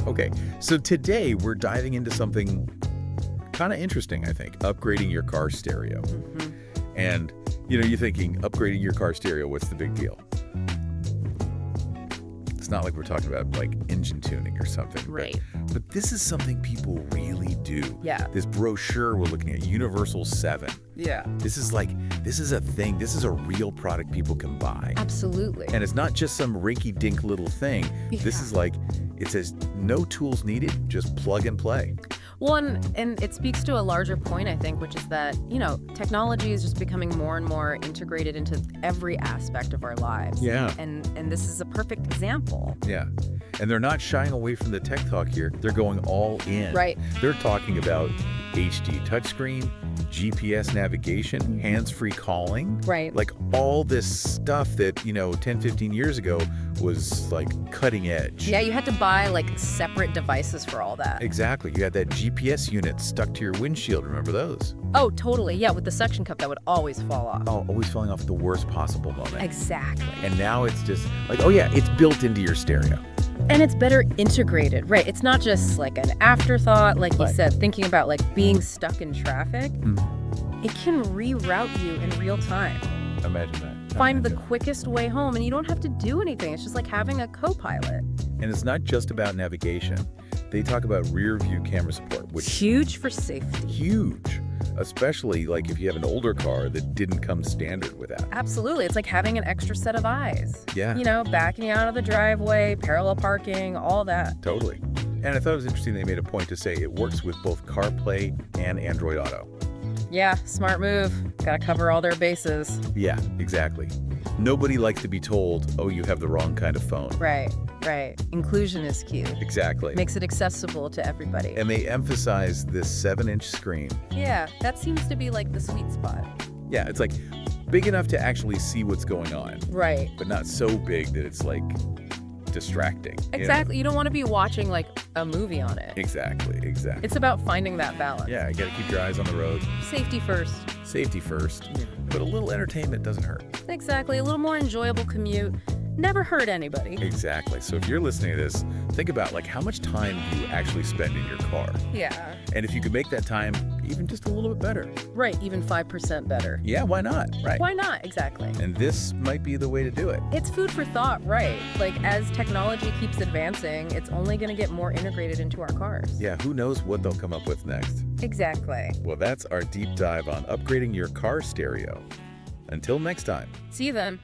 Okay, so today we're diving into something kind of interesting, I think, upgrading your car stereo. And, you're thinking, upgrading your car stereo, what's the big deal? It's not like we're talking about, like, engine tuning or something. Right. But this is something people really do. Yeah. This brochure we're looking at, Universal 7. Yeah. This is a thing. This is a real product people can buy. Absolutely. And it's not just some rinky-dink little thing. Yeah. This is like, it says no tools needed, just plug and play. Well, and it speaks to a larger point, I think, which is that, technology is just becoming more and more integrated into every aspect of our lives. Yeah. And this is a perfect example. Yeah. And they're not shying away from the tech talk here. They're going all in. Right. They're talking about HD touchscreen, GPS navigation, hands-free calling. Right. Like all this stuff that, 10, 15 years ago was like cutting edge. Yeah, you had to buy like separate devices for all that. Exactly. You had that GPS unit stuck to your windshield. Remember those? Oh, totally. Yeah, with the suction cup that would always fall off. Oh, always falling off at the worst possible moment. Exactly. And now it's just like, oh yeah, it's built into your stereo. And it's better integrated, right? It's not just like an afterthought, like you said, thinking about like being stuck in traffic. It can reroute you in real time. Imagine that. Find the quickest way home, and you don't have to do anything. It's just like having a co-pilot. And it's not just about navigation. They talk about rear view camera support, which Huge for safety. huge, especially like if you have an older car that didn't come standard with that. Absolutely. It's like having an extra set of eyes. Yeah. Backing out of the driveway, parallel parking, all that. Totally. And I thought it was interesting they made a point to say it works with both CarPlay and Android Auto. Yeah, smart move. Gotta cover all their bases. Yeah, exactly. Nobody likes to be told, oh, you have the wrong kind of phone. Right. Inclusion is key. Exactly. Makes it accessible to everybody. And they emphasize this 7-inch screen. Yeah, that seems to be like the sweet spot. Yeah, it's like big enough to actually see what's going on, Right. but not so big that it's like distracting. Exactly. You don't want to be watching like a movie on it. Exactly. It's about finding that balance. Yeah, you got to keep your eyes on the road. Safety first. Safety first, but a little entertainment doesn't hurt. Exactly. A little more enjoyable commute. Never hurt anybody. Exactly. So if you're listening to this, think about like how much time do you actually spend in your car? Yeah. And if you could make that time even just a little bit better. Right. Even 5% better. Yeah, why not? Right. Why not? Exactly. And this might be the way to do it. It's food for thought, right? Like as technology keeps advancing, it's only going to get more integrated into our cars. Yeah, who knows what they'll come up with next. Exactly. Well, that's our deep dive on upgrading your car stereo. Until next time. See you then.